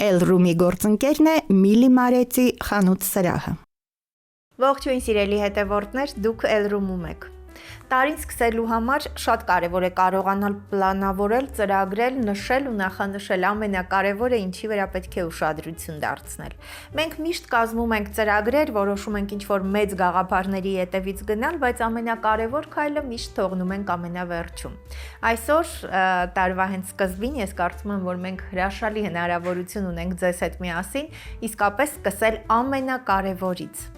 Էլ-Ռումի գործընկերն է Միլի Մարեցի խանութ սրահը։ Ողջույն սիրելի հետևորդներ, դուք Էլ-Ռումում եք։ Տարին սկսելու համար շատ կարևոր է կարողանալ պլանավորել, ծրագրել, նշել ու նախանշել ամենակարևորը, ինչի վրա պետք է ուշադրություն դարձնել։ Մենք միշտ կազմում ենք ծրագրեր, որոշում ենք ինչ-որ մեծ գաղափարների ետևից գնալ, բայց ամենակարևոր քայլը միշտ թողնում ենք ամենավերջում։ Այսօր տարվա հենց սկզբին ես կարծում եմ, որ մենք հրաշալի հնարավորություն ունենք ձեզ հետ միասին իսկապես սկսել ամենակարևորից։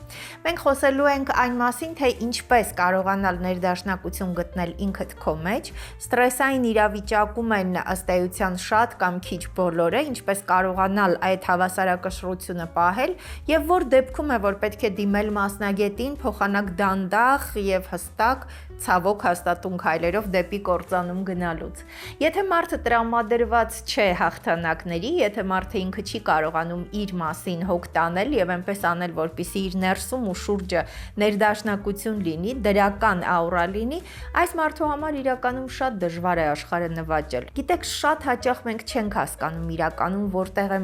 Մենք խոսելու ենք այն մասին, թե ինչպես կարողանալ ներդաշնակություն գտնել ինքդ քո մեջ, ստրեսային իրավիճակում են ըստ էության շատ կամ քիչ բոլորը, ինչպես կարողանալ այդ հավասարակշռությունը պահել եւ որ դեպքում է, որ պետք է դիմել մասնագետին, փոխանակ դանդաղ եւ հստակ ցավոք հաստատուն քայլերով դեպի կործանում գնալուց։ Եթե մարդը տրամադրված չէ հաղթանակների, եթե մարդը ինքը չի կարողանում իր մասին հոգ տանել եւ այնպես անել, որպեսզի իր ներսում ու շուրջը ներդաշնակություն լինի, դրական աուրա լինի, այս մարդու համար իրականում շատ դժվար է աշխարհը նվաճել։ Գիտեք, շատ հաճախ մենք չենք հասկանում իրականում որտեղ է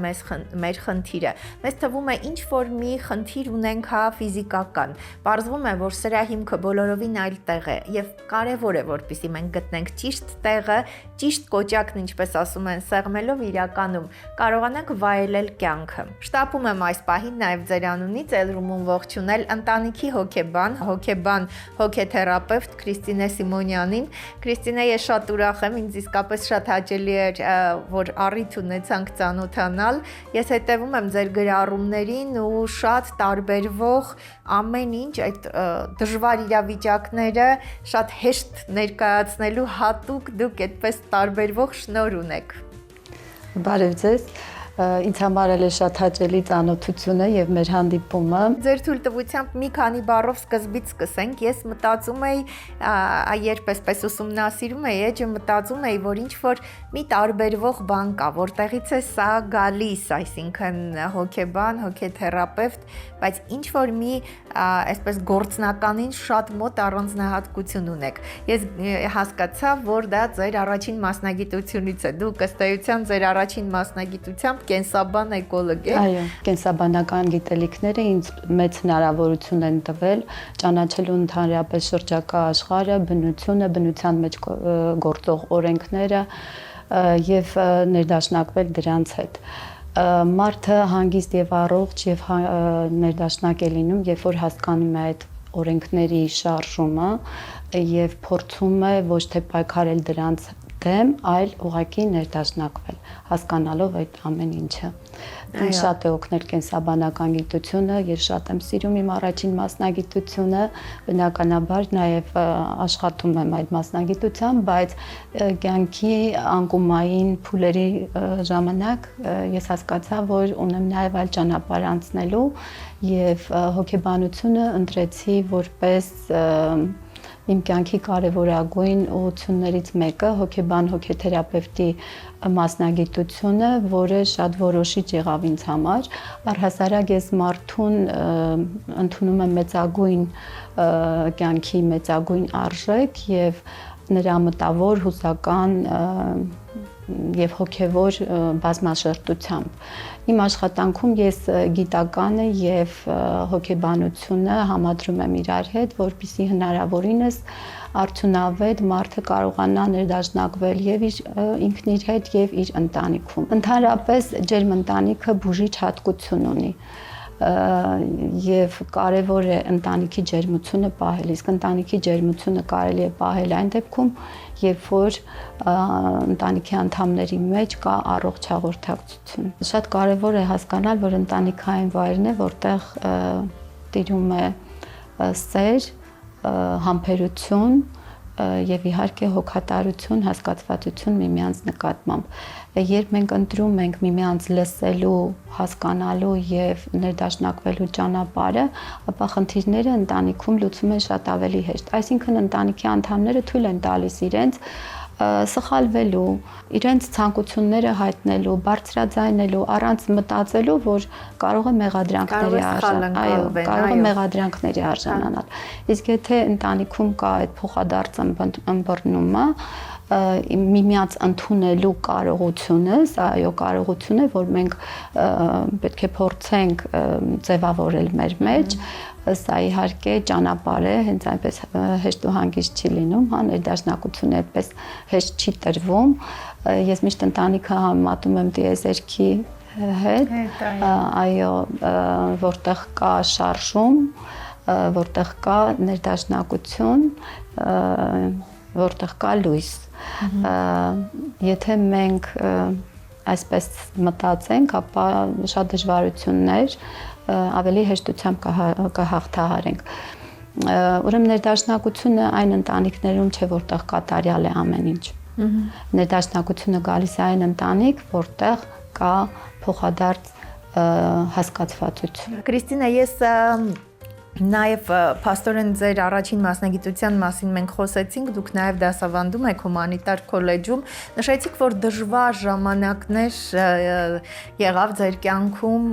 մեր խնդիրը։ Մեզ թվում է ինչ որ մի խնդիր ունենք հա ֆիզիկական։ Պարզվում է, որ սրա հիմքը բոլորովին այլ տեղ է եւ կարեւոր է, որպեսզի մենք գտնենք ճիշտ տեղը, ճիշտ կոճակն, ինչպես ասում են, սեղմելով իրականում կարողանանք վայելել կյանքը։ Շտապում եմ այս պահին նաեւ ձեր անունից Էլ-Ռումում ողջունել ընտանիքի հոգեբան, հոգեթերապևտ Քրիստինե Սիմոնյանին։ Քրիստինե, ես շատ ուրախ եմ, ինձ իսկապես շատ հաճելի էր, որ առիթ ունեցանք ծանոթանալ։ Ես հետևում եմ ձեր գրառումներին ու շատ տարբերվող ամեն ինչ այդ դժվար իրավիճակները շատ հեշտ ներկայացնելու հատուկ դուք այդպես տարբերվող շնորհ ունեք։ Բարև ձեզ։ Ինձ համար էլ է շատ հաճելի ծանոթությունը եւ մեր հանդիպումը։ Ձեր թույլտվությամբ մի քանի բառով սկզբից սկսենք։ Ես մտածում էի, երբ այսպես ուսումնասիրում էի, էջը մտածում էի, որ ինչ որ մի տարբերվող բան կա, որտեղից է սա գալիս, այսինքն հոգեբան, հոգեթերապևտ, բայց ինչ որ մի այսպես գործնականին շատ մոտ առանձնահատկություն ունեք։ Ես հասկացա, որ դա ձեր առաջին մասնագիտությունից է։ Դուք ըստ էության ձեր առաջին մասնագիտությամբ կենսաբան էկոլոգ եք։ Այո, կենսաբանական գիտելիքները ինձ մեծ հնարավորություն են տվել ճանաչելու ընդհանրապես շրջակա աշխարհը, բնությունը, բնության մեջ գործող օրենքները եւ ներդաշնակվել դրանց հետ։ Մարդը հանգիստ եւ առողջ եւ ներդաշնակ է լինում, երբ որ հասկանում է այդ օրենքների շարժումը եւ փորձում է ոչ թե պայքարել դրանց դեմ, այլ ուղղակի ներդաշնակվել, հասկանալով այդ ամեն ինչը։ Ինձ շատ է օգնել կենսաբանական գիտությունը, ես շատ եմ սիրում իմ առաջին մասնագիտությունը, բնականաբար նաև աշխատում եմ այդ մասնագիտությամբ, բայց կյանքի անկումային փուլերի ժամանակ ես հասկացա, որ ունեմ նաև այլ ճանապարհ անցնելու եւ հոգեբանությունը ընտրեցի որպես իմ կյանքի կարևորագույն ուղղություններից մեկը հոգեթերապևտի մասնագիտությունը, որը շատ որոշիչ եղավ ինձ համար։ Առհասարակ ես մարդուն ընդունում եմ մեծագույն կյանքի մեծագույն արժեք եւ նրա մտավոր, հուզական եւ հոգեվոր բազմաշերտությամբ։ Իմ աշխատանքում ես գիտականը եւ հոգեբանությունը համադրում եմ իրար հետ, որպեսզի հնարավորինս արդյունավետ մարդը կարողանա ներդաշնակվել եւ ինքն իր հետ եւ իր ընտանիքում։ Ընդհանրապես ջերմ ընտանիքը բուժիչ հատկություն ունի եւ կարեւոր է ընտանիքի ջերմությունը պահել, իսկ ընտանիքի ջերմությունը կարելի է պահել այն դեպքում, երբ որ ընտանիքի անդամների մեջ կա առողջ հաղորդակցություն։ Շատ կարեւոր է հասկանալ, որ ընտանիքային վայրն է, որտեղ տիրում է սեր, համբերություն եւ իհարկե հոգատարություն, հասկացվածություն միմյանց նկատմամբ։ Երբ մենք ընտրում ենք միմյանց լսելու, հասկանալու եւ ներդաշնակվելու ճանապարհը, ապա խնդիրները ընտանիքում լուծվում են շատ ավելի հեշտ։ Այսինքն ընտանիքի անդամները թույլ են տալիս իրենց սխալվելու, իրենց ցանկությունները հայտնելու, բարձրաձայնելու, առանց մտածելու, որ կարող է մեղադրանքների արժանանալ։ Իսկ եթե ընտանիքում կա այդ փոխադարձ ըմբռնումը, միմյանց ընդունելու կարողությունը, սա այո կարողություն է, որ մենք պետք է փորձենք ձևավորել մեր մեջ, սա իհարկե ճանապարհ է, հենց այնպես հեշտ ու հանգիստ չի լինում, հա, ներդաշնակությունը այդպես հեշտ չի տրվում։ Ես միշտ ընտանիքը համեմատում եմ տիեզերքի հետ, այո, որտեղ կա շարժում, որտեղ կա ներդաշնակություն, որտեղ կա լույս։ Եթե մենք այսպես մտածենք, ապա շատ դժվարություններ ավելի հեշտությամբ կհաղթահարենք։ Ուրեմն ներդաշնակությունը այն ընտանիքներում չէ, որտեղ կատարյալ է ամեն ինչ։ Ներդաշնակությունը գալիս է այն ընտանիք, որտեղ կա փոխադարձ հասկացվածություն։ Կրիստինա, ես նաև փաստորեն ձեր առաջին մասնագիտության մասին մենք խոսեցինք, դուք նաև դասավանդում եք հումանիտար քոլեջում, նշեցիք, որ դժվար ժամանակներ եղավ ձեր կյանքում,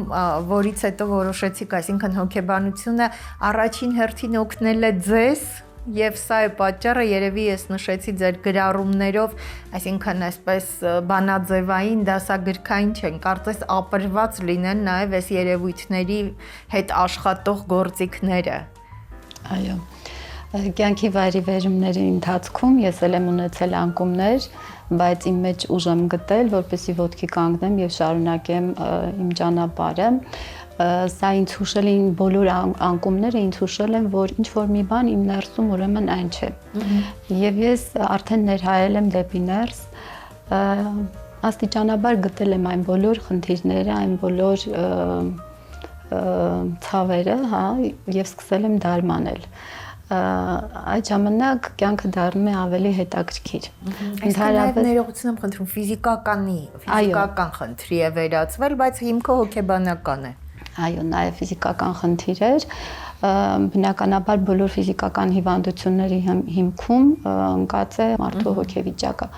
որից հետո որոշեցիք, այսինքն հոգեբանությունը առաջին հերթին օգնել է ձեզ, եւ սա է պատճառը, երևի ես նշեցի ձեր գրառումներով, այսինքն այսպես բանաձևային, դասագրքային չեն, կարծես ապրված լինեն նաև այս երևույթների հետ աշխատող գործիքները։ Այո։ Կյանքի վայրիվերումների ընթացքում ես էլ եմ ունեցել անկումներ, բայց իմ մեջ ուժ եմ գտել, որպեսզի ոտքի կանգնեմ եւ շարունակեմ իմ ճանապարհը։ Սա ինձ հուշել էին բոլոր անկումները, ինձ հուշել են, որ ինչ որ մի բան իմ ներսում ուրեմն այն չէ։ Եվ ես արդեն ներհայել եմ դեպի ներս, աստիճանաբար գտել եմ այն բոլոր խնդիրները, այն բոլոր ցավերը, հա, եւ սկսել եմ դարմանել։ Այդ ժամանակ կյանքը դառնում է ավելի հետաքրքիր։ Ընդհանրապես ներողություն եմ խնդրում, ֆիզիկական խնդրի է վերածվել, բայց հիմքը հոգեբանական է։ Այո, նաև ֆիզիկական խնդիր էր, բնականաբար բոլոր ֆիզիկական հիվանդությունների հիմքում ընկած է մարդու հոգեվիճակը։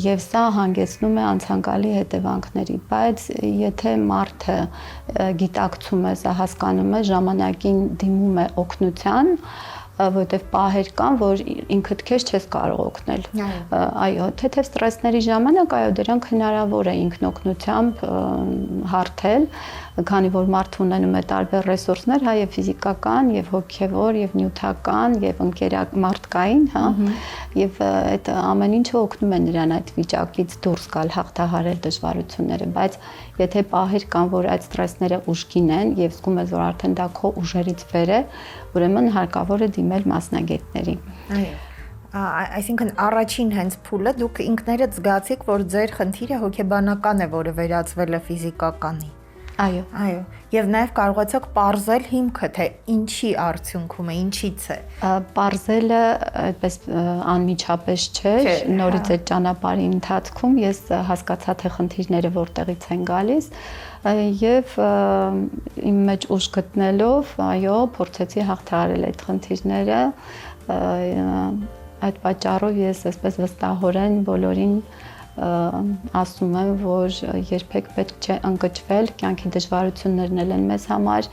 Եվ սա հանգեցնում է անցանկալի հետևանքների, բայց եթե մարդը գիտակցում է, սա հասկանում է, ժամանակին դիմում է օգնության, որտեղ պահեր կան, որ ինքդ քեզ չես կարող օգնել։ Այո, թեթև ստրեսների ժամանակ, այո, դրանք հնարավոր է ինքնօգնությամբ հարթել, քանի որ մարդը ունենում է տարբեր ռեսուրսներ, հա, եւ ֆիզիկական, եւ հոգեվոր, եւ նյութական, եւ մարդկային, հա, եւ այդ ամեն ինչը օգնում է նրան այդ վիճակից դուրս գալ, հաղթահարել դժվարությունները, բայց եթե պահեր կան, որ այդ ստրեսները ուժգին են եւ զգում ես, որ արդեն դա քո ուժերից վեր է, ուրեմն հարկավոր է դիմել մասնագետների։ Այո։ Այսինքն առաջին հենց փուլը դուք ինքներդ զգացիք, որ ձեր խնդիրը հոգեբանական է, որը վերածվել է ֆիզիկականի։ Այո, այո, եւ նաեւ կարողացաք պարզել հիմքը, թե ինչի արդյունքում է, ինչից է։ Պարզելը այդպես անմիջապես չէր, նորից այդ ճանապարհի ընթացքում ես հասկացա, թե խնդիրները որտեղից են գալիս եւ իմ մեջ ուժ գտնելով, այո, փորձեցի հաղթահարել այդ խնդիրները։ Այդ պատճառով ես այսպես վստահորեն բոլորին ասում եմ, որ երբեք պետք չէ ընկճվել, կյանքի դժվարություններն են մեզ համար,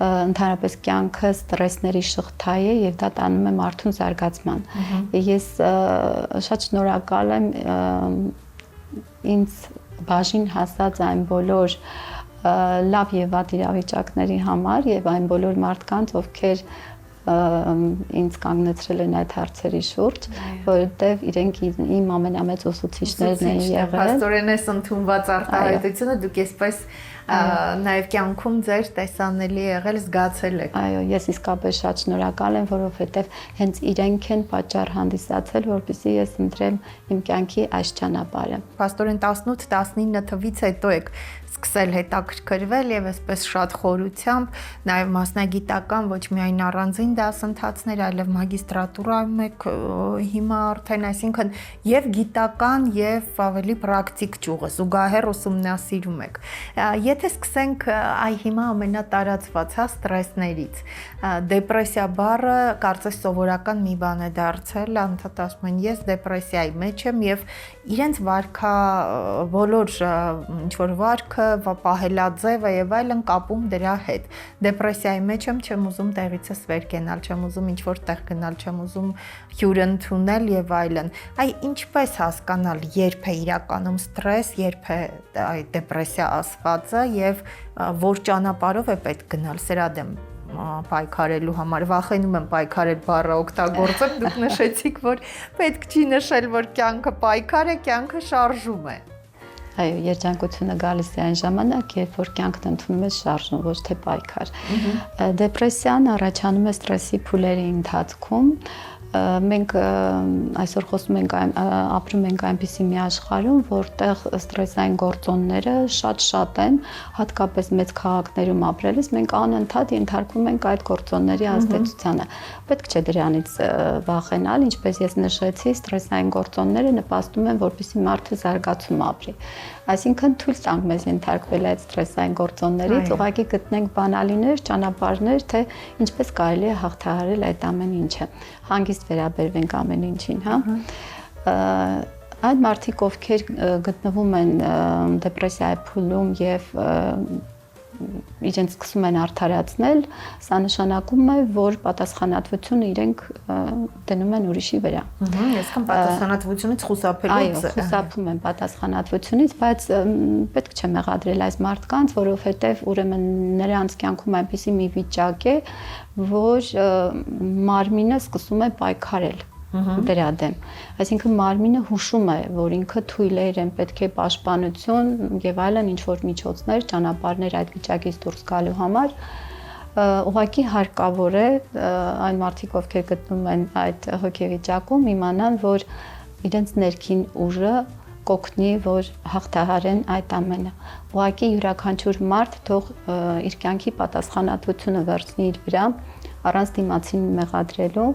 ընդհանրապես կյանքը ստրեսների շղթա է եւ դա տանում է մարդուն զարգացման։ Ես շատ շնորհակալ եմ ինձ բաժին հասած այն բոլոր լավ եւ վատ իրավիճակների համար եւ այն բոլոր մարդկանց, ովքեր ինձ կանգնեցրել են այդ հարցերի շուրջ, որովհետև իրենք իմ ամենամեծ ուսուցիչներն են եղել։ Փաստորեն էս ընդունված արտահայտությունը դուք այսպես նաև կյանքում ձեր տեսանելի եղել, զգացել եք։ Այո, ես իսկապես շատ շնորհակալ եմ, որովհետև հենց իրենք են պատճառ հանդիսացել, որպեսզի ես ընտրեմ իմ կյանքի այս ճանապարհը։ Փաստորեն 18-19 թվից հետո եք սկսել հետաքրքրվել եւ այսպես շատ խորությամբ, նաև մասնագիտական ոչ միայն առանձին դասընթացներ, այլև մագիստրատուրայում եք հիմա արդեն, այսինքն եւ գիտական եւ ավելի պրակտիկ ճյուղը զուգահեռ ուսումնասիրում եք։ Եթե սկսենք այ հիմա ամենատարածված հա ստրեսներից, դեպրեսիա բառը կարծես սովորական մի բան է դարձել, անդադ ասում են ես դեպրեսիայի մեջ եմ եւ իրենց վարքա բոլոր ինչ որ վարքը, պահելաձևը եւ այլն կապում դրա հետ։ Դեպրեսիայի մեջ եմ, չեմ ուզում տեղիցս վեր կենալ, չեմ ուզում ինչ որ տեղ գնալ, չեմ ուզում հյուր ընդունել եւ այլն։ Այ ինչպես հասկանալ, երբ է իրականում ստրես, երբ է այ դեպրեսիա ասվածը եւ որ ճանապարհով է պետք գնալ սրա դեմ պայքարելու համար։ Վախենում եմ պայքարել բառը օգտագործել, դուք նշեցիք, որ պետք չի նշել, որ կյանքը պայքար է, կյանքը շարժում է։ Այո, երջանկությունը գալիս է այն ժամանակ, երբ որ կյանքն ընդունում է շարժում, ոչ թե պայքար։ Դեպրեսիան առաջանում է ստրեսի փուլերի ընթացքում։ Մենք այսօր խոսում ենք ապրում ենք այնպիսի մի աշխարհում, որտեղ ստրեսային գործոնները շատ են, հատկապես մեծ քաղաքներում ապրելիս մենք անընդհատ ենթարկվում ենք այդ գործոնների ազդեցությանը։ Պետք չէ դրանից վախենալ, ինչպես ես նշեցի, ստրեսային գործոնները նպաստում են, որպեսզի մարդը զարգացում ապրի։ Այսինքն թույլ տանք մեզ ենթարկվել այդ ստրեսային գործոններից, ուղղակի գտնենք բանալիներ, ճանապարհներ, թե ինչպես կարելի է հաղթահարել այդ ամեն ինչը։ Հանգիստ վերաբերվենք ամեն ինչին, հա։ Այդ մարդիկ, ովքեր գտնվում են դեպրեսիայի փուլում եւ իրենց սկսում են արդարացնել, սա նշանակում է, որ պատասխանատվությունը իրենք դնում են ուրիշի վրա։ Այսինքն պատասխանատվությունից խուսափելուց։ Այո, խուսափում են պատասխանատվությունից, բայց պետք չէ մեղադրել այս մարդկանց, որովհետև ուրեմն նրանց կյանքում այնպիսի մի վիճակ է, որ մարմինը սկսում է պայքարել դրա դեմ։ Այսինքն մարմինը հուշում է, որ ինքը թույլ է, իրեն պետք է պաշտպանություն եւ այլն ինչ որ միջոցներ, ճանապարհներ այդ վիճակից դուրս գալու համար, ուղղակի հարկավոր է այն մարդիկ, ովքեր գտնվում են այդ հոգեվիճակում, իմանան, որ իրենց ներքին ուժը կօգնի, որ հաղթահարեն այդ ամենը։ Ուղղակի յուրաքանչյուր մարդ թող իր կյանքի պատասխանատվությունը վերցնի իր վրա, առանց դիմացին մեղադրելու,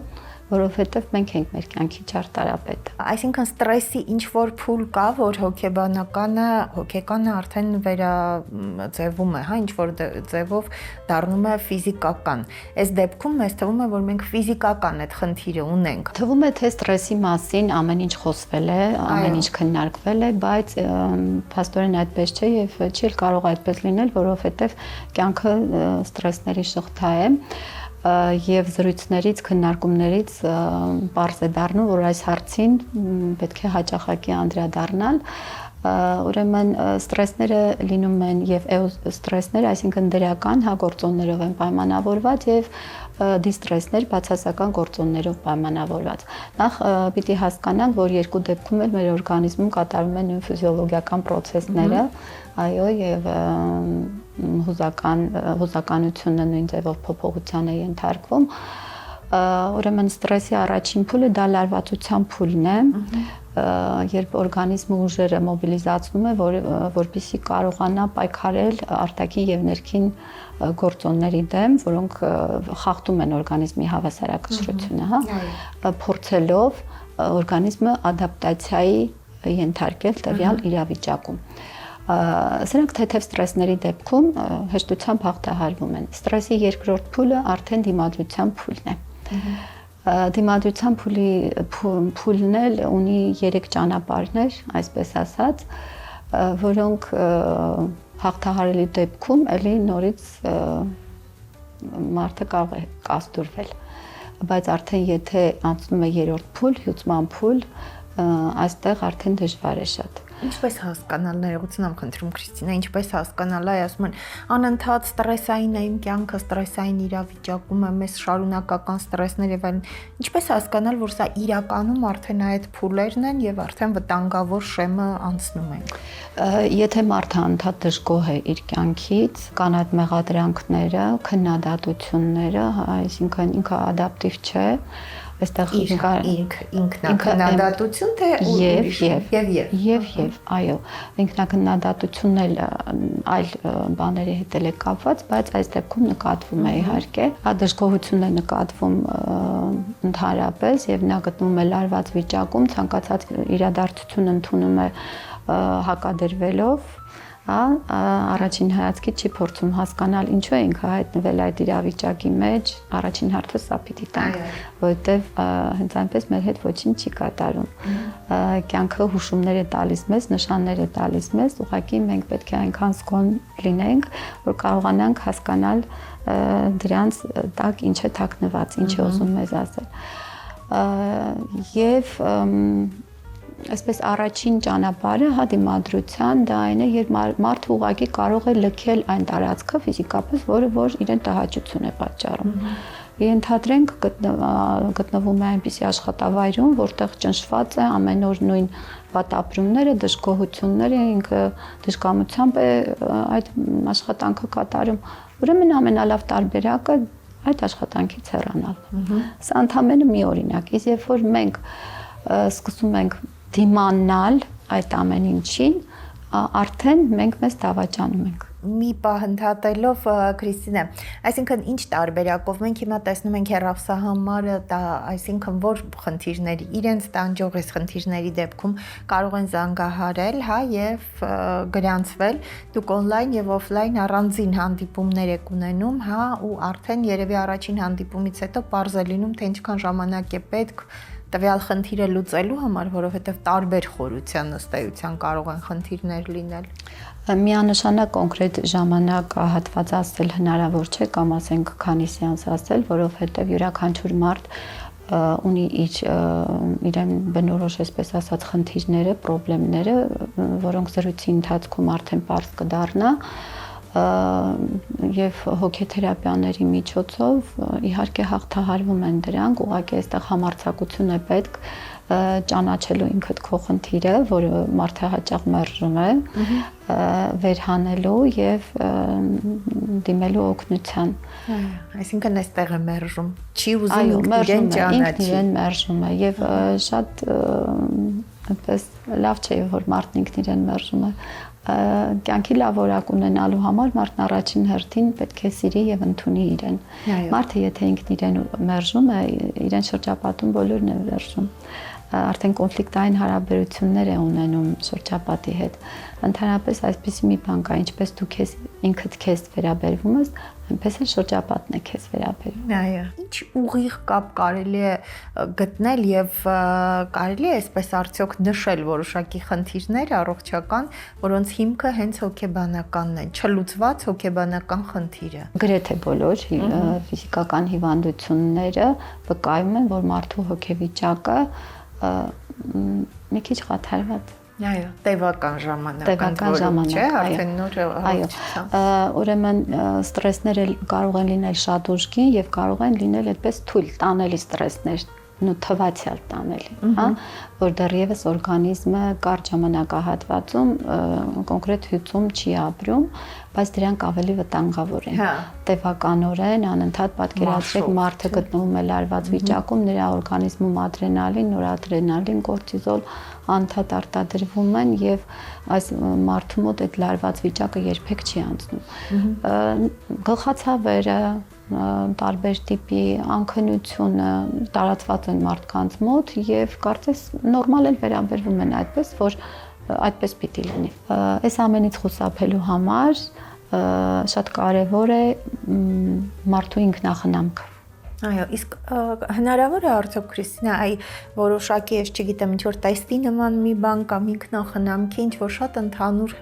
որովհետև մենք ենք մեր կյանքի ճարտարապետը։ Այսինքն ստրեսի ինչ որ փուլ կա, որ հոգեկանը արդեն վերաձևում է, հա, ինչ որ ձևով դառնում է ֆիզիկական։ Այս դեպքում մեզ թվում է, որ մենք ֆիզիկական այդ խնդիրը ունենք։ Թվում է, թե ստրեսի մասին ամեն ինչ խոսվել է, ամեն ինչ քննարկվել է, բայց փաստորեն այդպես չէ եւ չի կարող այդպես լինել, որովհետև կյանքը ստրեսների շղթա է։ Եվ զրույցներից, քննարկումներից պարզ է դառնում, որ այս հարցին պետք է հաճախակի անդրադառնալ։ Ուրեմն ստրեսները լինում են եւ էուստրեսներ, այսինքն դրական հագործոններով են պայմանավորված եւ դիստրեսներ բացասական գործոններով պայմանավորված։ Նախ պիտի հասկանանք, որ երկու դեպքում էլ մեր օրգանիզմում կատարվում են ֆիզիոլոգիական process-ները, այո, եւ հուզականությունը նույն ձևով փոփոխության է ենթարկվում։ Ուրեմն ստրեսի առաջին փուլը դա լարվածության փուլն է, երբ օրգանիզմը ուժերը մոբիլիզացնում է, որպեսզի կարողանա պայքարել արտաքին եւ ներքին գործոնների դեմ, որոնք խախտում են օրգանիզմի հավասարակշռությունը, հա, փորձելով օրգանիզմը ադապտացիայի ենթարկել տվյալ իրավիճակում։ Սրանք թեթև ստրեսների դեպքում հեշտությամբ հաղթահարվում են։ Ստրեսի երկրորդ փուլը արդեն դիմադրության փուլն է։ Դիմադրության փուլն էլ ունի 3 ճանապարհներ, այսպես ասած, որոնք հաղթահարելու դեպքում էլի նորից մարդը կարող է կազդուրվել։ Բայց արդեն եթե անցնում է երրորդ փուլ, հյուծման փուլ, այստեղ արդեն դժվար է շատ։ Ինչպես հասկանալ, ներողություն եմ խնդրում Քրիստինա, ինչպես հասկանալ, այ ասում են, անընդհատ ստրեսային է իմ կյանքը, ստրեսային իրավիճակում եմ, ես շարունակական ստրեսներ եւ այլն։ Ինչպես հասկանալ, որ սա իրականում արդեն այդ փուլերն են եւ արդեն վտանգավոր շեմը անցնում ենք։ Եթե մարդը անընդհատ դժգոհ է իր կյանքից, կան այդ մեղադրանքները, քննադատությունները, այսինքն ինքը ադապտիվ չէ, այստեղ ինքնակնդատություն թե եւ այո, ինքնակնդատությունն էլ այլ բաների հետ է կապված, բայց այս դեպքում նկատվում է իհարկե, դժգոհությունն է նկատվում ընդհանրապես եւ նա գտնվում է լարված վիճակում, ցանկացած իրադարձություն ընդունում է հակադրվելով, հա, առաջին հայացքից չի փորձում հասկանալ ինչու է ինքը հայտնվել այդ իրավիճակի մեջ, առաջին հարցը սա պիտի տանք, որովհետև հենց այնպես մեր հետ ոչինչ չի կատարում։ Կյանքը հուշումներ է տալիս մեզ, նշաններ է տալիս մեզ, ուղղակի մենք պետք է այնքան զգոն լինենք, որ կարողանանք հասկանալ դրանց տակ ինչ է թաքնված, ինչ է ուզում մեզ ասել։ Եվ այսպես առաջին ճանապարհը հա դիմադրության դա այն է, երբ մարդը ուղղակի կարող է լքել այն տարածքը ֆիզիկապես, որը որ իրեն տհաճություն է պատճառում։ Ենթադրենք գտնվում է այնպիսի աշխատավայրում, որտեղ ճնշված է ամեն օր նույն վատապրումները, դժգոհությունները, ինքը դժկամությամբ է այդ աշխատանքը կատարում։ Ուրեմն ամենալավ տարբերակը այդ աշխատանքից հեռանալն է։ Սա ընդհանրապես մի օրինակ, իսկ երբ որ մենք սկսում ենք դիմանալ այդ ամեն ինչին, արդեն մենք մեզ դավաճանում ենք։ Մի պահ ընդհատելով Քրիստինե, այսինքն ինչ տարբերակով մենք հիմա տեսնում ենք հեռախոսահամարը, այսինքն որ խնդիրների, իրենց տանջող այս խնդիրների դեպքում կարող են զանգահարել, հա, եւ գրանցվել, դուք on-line եւ off-line առանձին հանդիպումներ եք ունենում, հա, ու արդեն երևի առաջին հանդիպումից հետո պարզ է լինում, թե ինչքան ժամանակ է պետք տվյալ խնդիրը լուծելու համար, որովհետև տարբեր խորության ըստ էության կարող են խնդիրներ լինել։ Միանշանակ կոնկրետ ժամանակ հատված ասել հնարավոր չէ, կամ ասենք քանի սեանս ասել, որովհետև յուրաքանչյուր մարդ ունի իրեն բնորոշ, այսպես ասած, խնդիրները, խնդիրները, որոնք զրույցի ընթացքում արդեն պարզ կդառնա, եւ հոգեթերապիաների միջոցով իհարկե հաղթահարվում են դրանք, ուղղակի այստեղ համարձակություն է պետք ճանաչելու ինքդ քո խնդիրը, որը մարդը հաճախ մերժում է, վերհանելու եւ դիմելու օգնության։ Այսինքն այստեղ է մերժում, չի ուզում իրեն ճանաչի, ինքն իրեն մերժում է եւ շատ այնպես լավ չէ, որ մարդն ինքն իրեն մերժում է։ Կյանքի լավ որակ ունենալու համար մարդն առաջին հերթին պետք է սիրի եւ ընդունի իրեն։ Մարդը եթե ինքն իրեն մերժում է, իրեն շրջապատում բոլորն է մերժում։ Արդեն կոնֆլիկտային հարաբերություններ է ունենում շրջապատի հետ։ Ընդհանրապես այսպեսի մի բան կա, ինչպես դու ինքդ քեզ վերաբերվում ես, այնպես էլ շրջապատն է քեզ վերաբերում։ Այո։ Ինչ ուղիղ կապ կարելի է գտնել եւ կարելի է այսպես արդյոք նշել որոշակի խնդիրներ առողջական, որոնց հիմքը հենց հոգեբանականն է, չլուծված հոգեբանական խնդիրը։ Գրեթե բոլոր ֆիզիկական հիվանդությունները վկայում են, որ մարդու հոգեվիճակը մի քիչ խաթարված։ Այո, տևական ժամանակ, չէ, արդեն նոր առողջության։ Ուրեմն ստրեսները կարող են լինել շատ ուժգին եւ կարող են լինել այդպես թույլ տանելի ստրեսներ, թվացial տանելի, հա, որ դեռևս օրգանիզմը կարճ ժամանակահատվածում կոնկրետ հյուսում չի ապրում, բայց դրանք ավելի վտանգավոր են։ Տևականորեն անընդհատ պատկերացրեք մարդը գտնվում է լարված վիճակում, նրա օրգանիզմում ադրենալին, նորադրենալին, կորտիզոլ անդադար արտադրվում են եւ այս մարդու մոտ այդ լարված վիճակը երբեք չի անցնում։ Գլխացավերը, տարբեր տիպի անքնությունը տարածված են մարդկանց մոտ եւ կարծես նորմալ են վերաբերվում են այդպես, որ այդպես պիտի լինի։ Այս ամենից խուսափելու համար շատ կարևոր է մարդու ինքնախնամքը։ Այո, իսկ հնարավոր է արդյոք Քրիստինա, որոշակի, ես չգիտեմ, ինչ որ տեստի նման մի բան կամ ինքնախնամքի, ինչ որ շատ ընդհանուր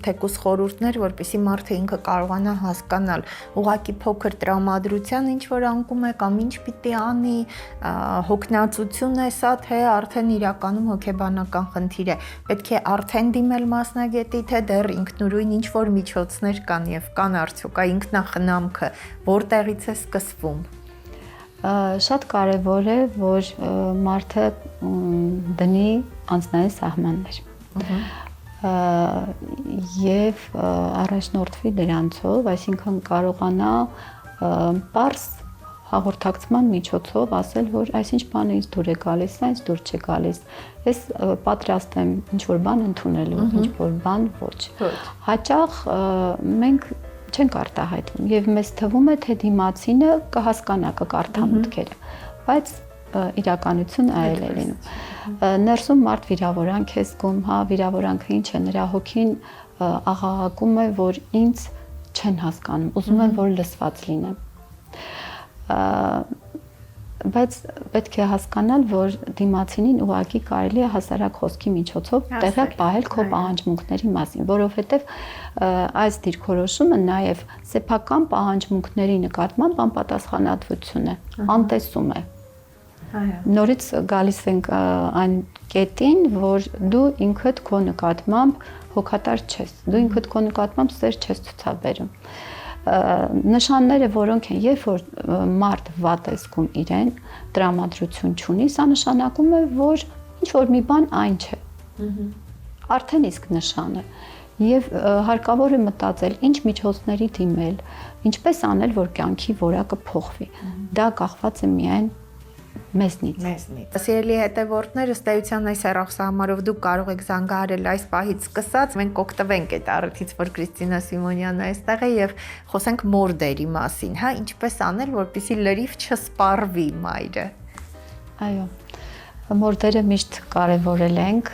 թեկուզ խորհուրդներ, որպեսզի մարդը ինքը կարողանա հասկանալ, ուղղակի փոքր տրամադրության ինչ որ անկում է կամ ինչ պիտի անի, հոգնածություն է սա, թե արդեն իրականում հոգեբանական խնդիր է։ Պետք է արդեն դիմել մասնագետի, թե դեռ ինքնուրույն ինչ որ միջոցներ կան եւ կան արդյոք ինքնախնամքը, որտեղից է սկսվում։ Շատ կարևոր է, որ մարդը դնի անձնային սահմաններ եւ առաջնորդվի դրանցով, այսինքն կարողանա պարզ հաղորդակցման միջոցով ասել, որ այսինչ բանը ինձ դուր է գալիս, սա ինձ դուր չի գալիս։ Ես պատրաստ եմ ինչ որ բան ընդունելու, ինչ որ բան ոչ։ Հաճախ մենք չենք արտահայտվում եւ մեզ թվում է, թե դիմացինը կհասկանա, կկարդա մտքերը, բայց իրականություն այլ է լինում։ Ներսում մարդ վիրավորանք է զգում, հա, վիրավորանքը ինչ է, նրա հոգին աղաղակում է, որ ինձ չեն հասկանում, ուզում եմ, որ լսված լինեմ։ Բայց պետք է հասկանալ, որ դիմացինին ուղղակի կարելի է հասարակ խոսքի միջոցով տեղյակ պահել քո պահանջմունքների մասին, որովհետև այս դիրքորոշումը նաև սեփական պահանջմունքների նկատմամբ անպատասխանատվություն է, անտեսում է։ Նորից գալիս ենք այն կետին, որ դու ինքդ քո նկատմամբ հոգատար չես, դու ինքդ քո նկատմամբ սեր չես ցուցաբերում։ Նշանները, որոնք են, երբ որ մարդ վատ է զգում իրեն, տրամադրություն չունի, սա նշանակում է, որ ինչ որ մի բան այն չէ։ Արդեն իսկ նշան է։ Եվ հարկավոր է մտածել, ինչ միջոցների դիմել, ինչպես անել, որ կյանքի որակը փոխվի։ Դա կախված է միայն մեզնից։ Սիրելի հետևորդներ, ըստ էության այս հեռախոսահամարով դուք կարող եք զանգահարել այս պահից սկսած, մենք կօգտվենք այդ առիթից, որ Կրիստինա Սիմոնյանը այստեղ է եւ խոսենք մորդերի մասին, հա, ինչպես անել, որպեսզի լրիվ չսպառվի մայրը։ Այո։ Մորդերը միշտ կարևորել ենք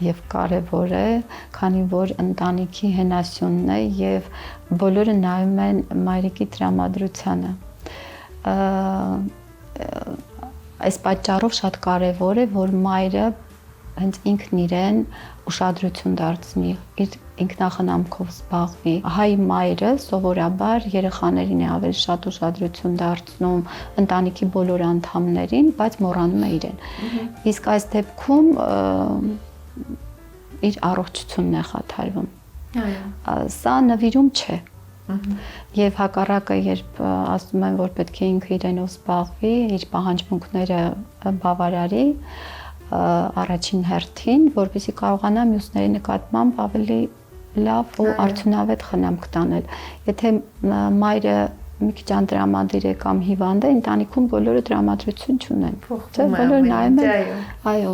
եւ կարևոր է, քանի որ ընտանիքի հենասյունն է եւ բոլորը նայում են մայրիկի տրամադրությանը։ Այս պատճառով շատ կարևոր է, որ մայրը հենց ինքն իրեն ուշադրություն դարձնի, իր ինքնախնամքով զբաղվի։ Հայ մայրը սովորաբար երեխաներին է ավելի շատ ուշադրություն դարձնում, ընտանիքի բոլոր անդամներին, բայց մոռանում է իրեն։ Իսկ այս դեպքում իր առողջությունն է խաթարվում։ Սա նվիրում չէ։ Եվ հակառակը, երբ ասում են, որ պետք է ինքը իրենով զբաղվի, իր պահանջմունքները բավարարի առաջին հերթին, որպեսզի կարողանա մյուսների նկատմամբ ավելի լավ ու արդյունավետ խնամք տանել։ Եթե մայրը մի քիչ անդրամադիր է կամ հիվանդ է, ընտանիքում բոլորը տրամադրություն չունեն։ Չէ՞, բոլորը նայում են, այո,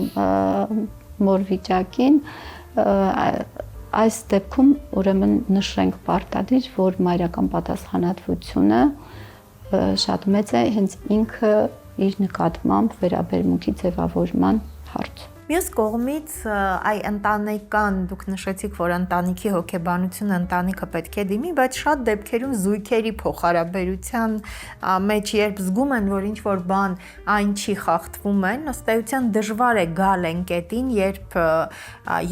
մոր վիճակին, այս դեպքում ուրեմն նշենք պարտադիր, որ մայրական պատասխանատվությունը շատ մեծ է հենց ինքը իր նկատմամբ վերաբերմունքի ձևավորման հարցում։ Մյուս կողմից այ ընտանեկան, դուք նշեցիք, որ ընտանիքի հոգեբանությունը ընտանիքը պետք է դիմի, բայց շատ դեպքերում զույգերի փոխհարաբերության մեջ երբ զգում են, որ ինչ-որ բան այն չի խախտվում են, ըստ էության դժվար է գալ այն կետին, երբ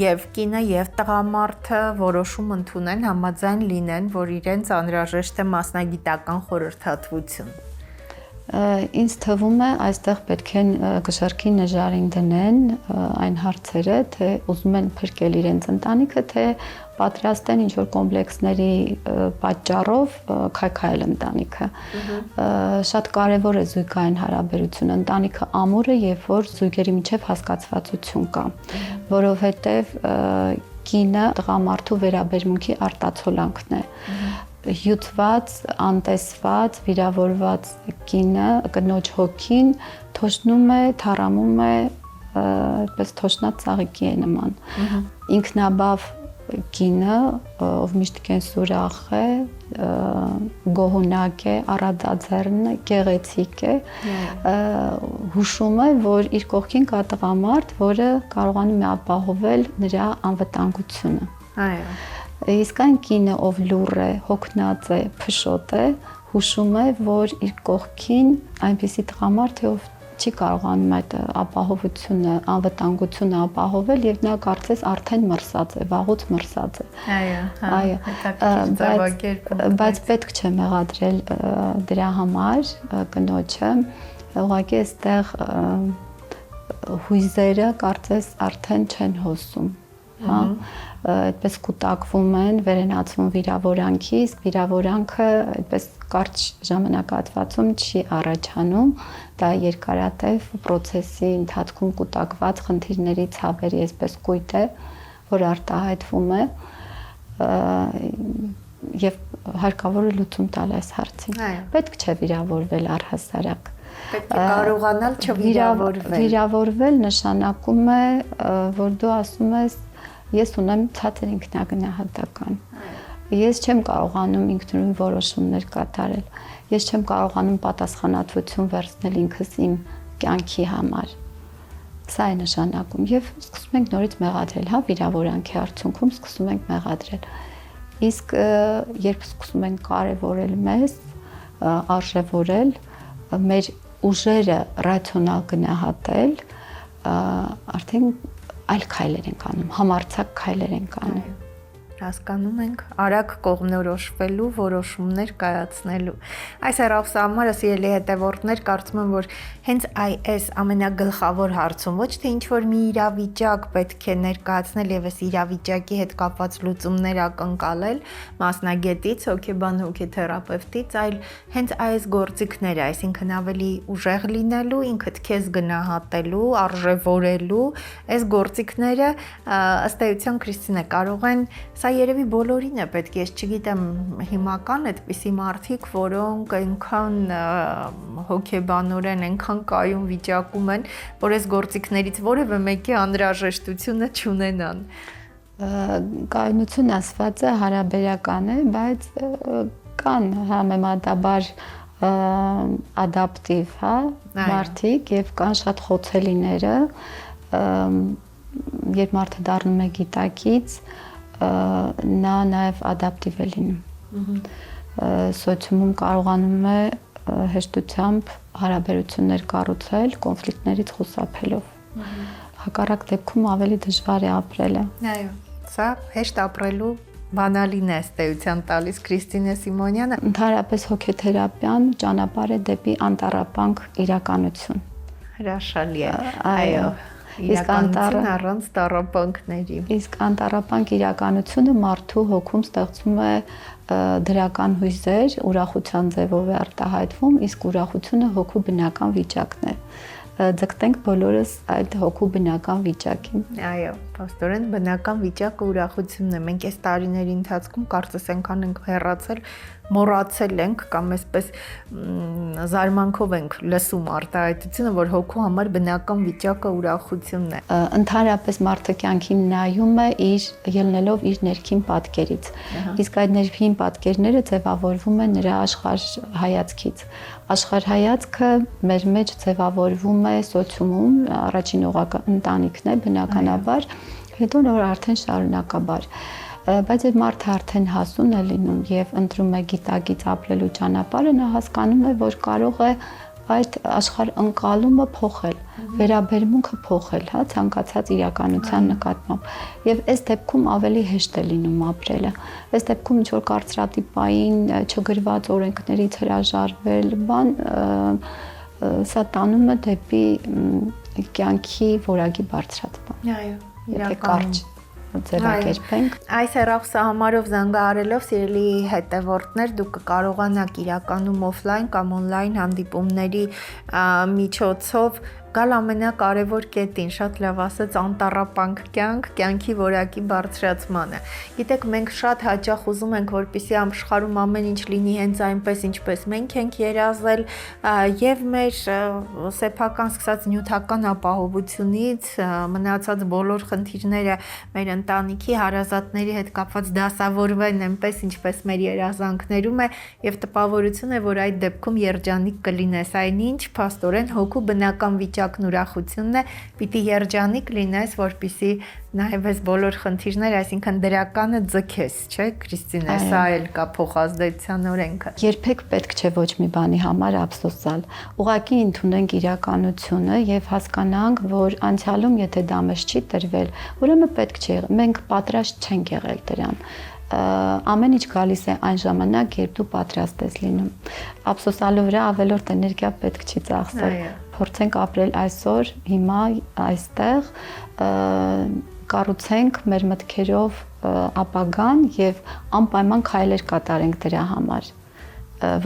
եւ կինը եւ տղամարդը որոշում ընդունեն, համաձայն լինեն, որ իրենց անհրաժեշտ է մասնագիտական խորհրդատվություն։ Ինձ թվում է այստեղ պետք է գշարքի նժարին դնեն այն հարցերը, թե ուզում են փրկել իրենց ընտանիքը, թե պատրաստ են ինչ-որ կոմպլեքսների պատճառով քայքայել ընտանիքը։ Շատ կարևոր է զույգային հարաբերությունը, ընտանիքը ամուր է, երբ որ զույգերի միջև հասկացվածություն կա, որովհետև կինը տղամարդու վերաբերմունքի արտացոլանքն է։ Հյութված, անտեսված, վիրավորված կինը, կնոջ հոգին թոշնում է, թառամում է, այդպես թոշնած ծաղիկի է նման։ Ինքնաբավ կինը, ով միշտ կենսուրախ է, գոհունակ է, առատաձեռն է, գեղեցիկ է, հուշում է, որ իր կողքին կա տղամարդ, որը կարողանում է ապահովել նրա անվտանգությունը։ Այո։ Իսկ այն կինը, ով լուռ է, հոգնած է, փշոտ է, հուշում է, որ իր կողքին այնպիսի տղամարդ է, ով չի կարողանում այդ ապահովությունը, անվտանգությունը ապահովել եւ նա կարծես արդեն մրսած է, վաղուց մրսած է։ Այո, բայց պետք չէ մեղադրել դրա համար կնոջը, ուղղակի այստեղ հույզերը կարծես արդեն չեն հոսում, հա, այդպես կուտակվում են, վերենացվում վիրավորանքի, իսկ վիրավորանքը այդպես կարճ ժամանակահատվածում չի առաջանում, դա երկարատև պրոցեսի ընթացքում կուտակված խնդիրների ցավերի այսպես կույտ է, որ արտահայտվում է եւ հարկավոր է լուծում տալ այս հարցին։ Պետք չէ վիրավորվել առհասարակ։ Պետք է կարողանալ չվիրավորվել։ Վիրավորվել նշանակում է, որ դու ասում ես ես ունեմ ցածր ինքնագնահատական։ Ես չեմ կարողանում ինքնուրույն որոշումներ կատարել։ Ես չեմ կարողանում պատասխանատվություն վերցնել ինքս իմ կյանքի համար։ Սա է նշանակում եւ սկսում ենք նորից մեղադրել, հա, վիրավորանքի արդյունքում սկսում ենք մեղադրել։ Իսկ երբ սկսում ենք կարևորել մեզ, արժևորել, մեր ուժերը ռացիոնալ գնահատել, արդեն այլ քայլեր ենք անում, համարձակ քայլեր ենք անում։ Հասկանում ենք արագ կողմնորոշվելու, որոշումներ կայացնելու։ Այս հեռախոսահամարը սիրելի հետևորդներ, կարծում եմ, որ հենց այս ամենագլխավոր հարցում ոչ թե ինչ որ մի իրավիճակ պետք է ներկայացնել եւս իրավիճակի հետ կապված լուծումներ ակնկալել մասնագետից, հոգեբան, հոգեթերապևտից, այլ հենց այս գործիքները, այսինքն ավելի ուժեղ լինելու, ինքդ քեզ գնահատելու, արժևորելու, այս գործիքները ըստ էության Քրիստինե կարող են Սա երևի բոլորին է պետք, ես չգիտեմ, հիմական այդպիսի մարդիկ, որոնք այնքան հոգեբանորեն, այնքան կայուն վիճակում են, որ այս գործիքներից որևէ մեկի անհրաժեշտությունը չունենան։ Կայունություն ասվածը հարաբերական է, բայց կան համեմատաբար ադապտիվ, հա, մարդիկ եւ կան շատ խոցելիները, երբ մարդը դառնում է գիտակից, նա նաև ադապտիվ է լինում։ Սոցիումում կարողանում է հեշտությամբ հարաբերություններ կառուցել, կոնֆլիկտներից խուսափելով։ Հակառակ դեպքում ավելի դժվար է ապրելը։ Այո, սա հեշտ ապրելու բանալին է ըստ էության տալիս Քրիստինե Սիմոնյանը։ Ընդհանրապես հոգեթերապիան ճանապարհ է դեպի անտառապանք իրականություն։ Հրաշալի է։ Այո։ Իրականություն առանց տառապանքների։ Իսկ անտառապանք իրականությունը մարդու հոգում ստեղծում է դրական հույզեր, ուրախության ձևով է արտահայտվում, իսկ ուրախությունը հոգու բնական վիճակն է։ Ձգտենք բոլորս այդ հոգու բնական վիճակին։ Այո, փաստորեն բնական վիճակը ուրախությունն է։ Մենք այս տարիների ընթացքում կարծես այնքան ենք հեռացել, մոռացել ենք կամ այսպես զարմանքով ենք լսում արտահայտությունը, որ հոգու համար բնական վիճակը ուրախությունն է։ Ընդհանրապես մարդը կյանքին նայում է ելնելով իր ներքին պատկերից։ Իսկ այդ ներքին պատկերները ձևավորվում են նրա աշխարհայացքից։ Աշխարհայացքը մեր մեջ ձևավորվում է սոցիումում, առաջին օղակը ընտանիքն է բնականաբար, հետո նոր արդեն շարունակաբար։ Բայց այդ մարդը արդեն հասուն է լինում եւ ընտրում է գիտակից ապրելու ճանապարհը, նա հասկանում է, որ կարող է այդ աշխարհ ընկալումը փոխել, վերաբերմունքը փոխել, հա, ցանկացած իրականության նկատմամբ։ Եվ այս դեպքում ավելի հեշտ է լինում ապրելը։ Այս դեպքում ինչ որ կարծրատիպային չգրված օրենքներից հրաժարվել, սա տանում է դեպի կյանքի որակի բարձրացման։ Այո, եթե կարճ ձևակերպենք։ Այս հեռախոսահամարով զանգահարելով սիրելի հետևորդներ, դուք կկարողանաք իրականում օֆլայն կամ օնլայն հանդիպումների միջոցով գալ ամենակարևոր կետին, շատ լավ ասած, անտառապանք կյանքի որակի բարձրացմանը։ Գիտեք, մենք շատ հաճախ ուզում ենք, որպեսզի աշխարհում ամեն ինչ լինի հենց այնպես, ինչպես մենք ենք երազել, եւ մեր սեփական սկսած նյութական ապահովությունից մնացած բոլոր խնդիրները մեր ընտանիքի հարազատների հետ կապված դասավորվեն այնպես, ինչպես մեր երազանքներում է, եւ տպավորություն է, որ այդ դեպքում երջանիկ կլինես, այնինչ փաստորեն հոգու բնական վիճակն ուրախությունն է, պիտի երջանիկ լինես, որպեսզի նաև այս բոլոր խնդիրները, այսինքն դրականը ձգես, չէ՞, Քրիստինե, սա էլ կա փոխազդեցության օրենքը։ Երբեք պետք չէ ոչ մի բանի համար ափսոսալ։ Ուղղակի ընդունենք իրականությունը եւ հասկանանք, որ անցյալում եթե դա մեզ չի տրվել, ուրեմն պետք չէ, մենք պատրաստ չենք եղել դրան։ Ամեն ինչ գալիս է այն ժամանակ, երբ դու պատրաստ ես լինում։ Ափսոսալու վրա ավելորդ էներգիա պետք չի ծախսել։ Փորձենք ապրել այսօր, հիմա, այստեղ, կառուցենք մեր մտքերով ապագան եւ անպայման քայլեր կատարենք դրա համար,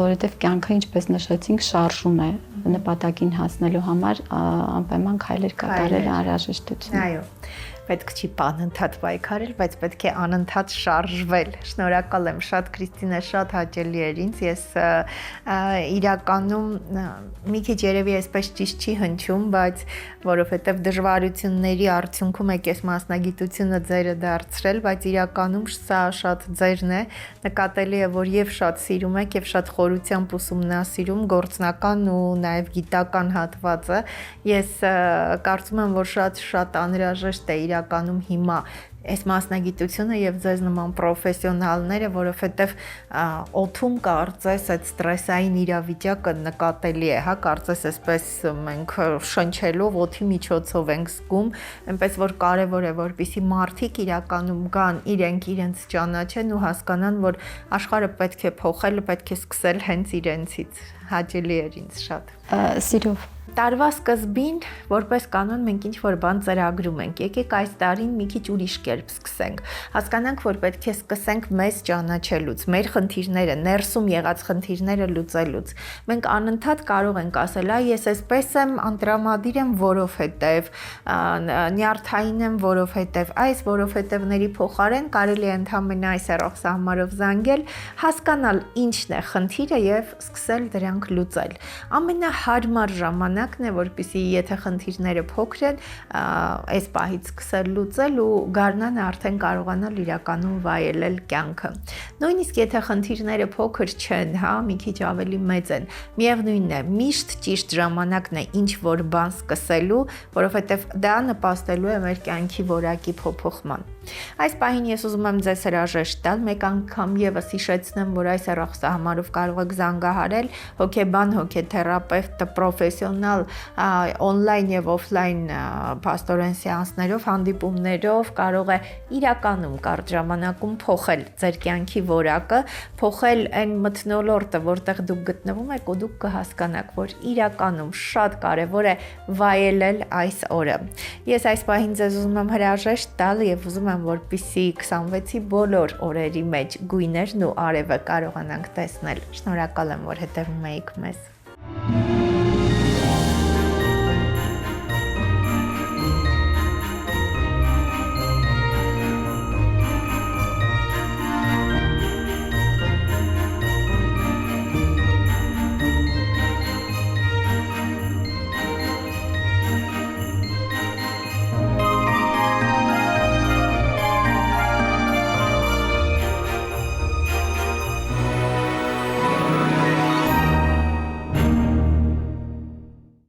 որովհետեւ կյանքը, ինչպես նշեցինք, շարժում է, նպատակին հասնելու համար անպայման քայլեր կատարել անհրաժեշտություն։ Այո։ պետք չի անընդհատ պայքարել, բայց պետք է անընդհատ շարժվել։ Շնորհակալ եմ շատ Քրիստինե, շատ հաճելի էր ինձ։ Ես իրականում մի քիչ երևի այսպես ճիշտ չի հնչում, բայց որովհետև դժվարությունների արդյունքում եք այս մասնագիտությունը ձերը դարձրել, բայց իրականում սա շատ ձերն է։ Նկատելի է, որ եւ շատ սիրում եք եւ շատ խորությամբ ուսումնասիրում գործնական ու նաեւ գիտական հատվածը։ Ես կարծում եմ, որ շատ անհրաժեշտ է իրականում հիմա այս մասնագիտությունը եւ ձեզ նման պրոֆեսիոնալները, որովհետեւ օթում կարծես այդ ստրեսային իրավիճակը նկատելի է, հա, կարծես այսպես մենք շնչելով օթի միջոցով ենք զգում, այնպես որ կարեւոր է, որպեսզի մարդիկ իրականում գան, իրենց ճանաչեն ու հասկանան, որ աշխարհը պետք է փոխել, պետք է սկսել հենց իրենցից։ Հաճելի էր ինձ շատ։ Սիրով։ Տարվա սկզբին, որպես կանոն, մենք ինչ-որ բան ծրագրում ենք։ Եկեք այս տարին մի քիչ ուրիշ կերպ սկսենք։ Հասկանանք, որ պետք է սկսենք մեզ ճանաչելուց, մեր խնդիրները, ներսում եղած խնդիրները լուծելուց։ Մենք անընդհատ կարող ենք ասել, ես այսպես եմ, անտրամադիր եմ, որովհետև նյարդային եմ, որովհետևների փոխարեն կարելի է ընդհանրապես այս հեռախոսահամարով զանգել, հասկանալ ինչն է խնդիրը եւ սկսել դրանք լուծել։ Ամենահարմար ժամանակն է, որպեսզի եթե խնդիրները փոքր են, այս պահից սկսել լուծել ու գարնանը արդեն կարողանալ իրականում վայելել կյանքը։ Նույնիսկ եթե խնդիրները փոքր չեն, հա, մի քիչ ավելի մեծ են, միևնույնն է, միշտ ճիշտ ժամանակն է ինչ որ բան սկսելու, որովհետև դա նպաստելու է մեր կյանքի որակի փոփոխման։ Այս պահին ես ուզում եմ ձեզ հրաժեշտ տալ, մեկ անգամ եւս հիշեցնեմ, որ այս հեռախոսահամարով կարող եք զանգահարել հոգեբան, հոգեթերապևտ, պրոֆեսիոնալ օնլայն եւ օֆլայն փաստորեն սեանսներով, հանդիպումներով կարող է իրականում կարճ ժամանակում փոխել ձեր կյանքի որակը, փոխել այն մթնոլորտը, որտեղ դուք գտնվում եք, ու դուք կհասկանաք, որ իրականում շատ կարեւոր է վայելել այս օրը։ Ես այս պահին ձեզ ուզում եմ հրաժեշտ տալ եւ ուզում եմ, որպեսզի 26-ի բոլոր օրերի մեջ գույներն ու արևը կարողանանք տեսնել։ Շնորհակալ եմ, որ հետևում եք մեզ։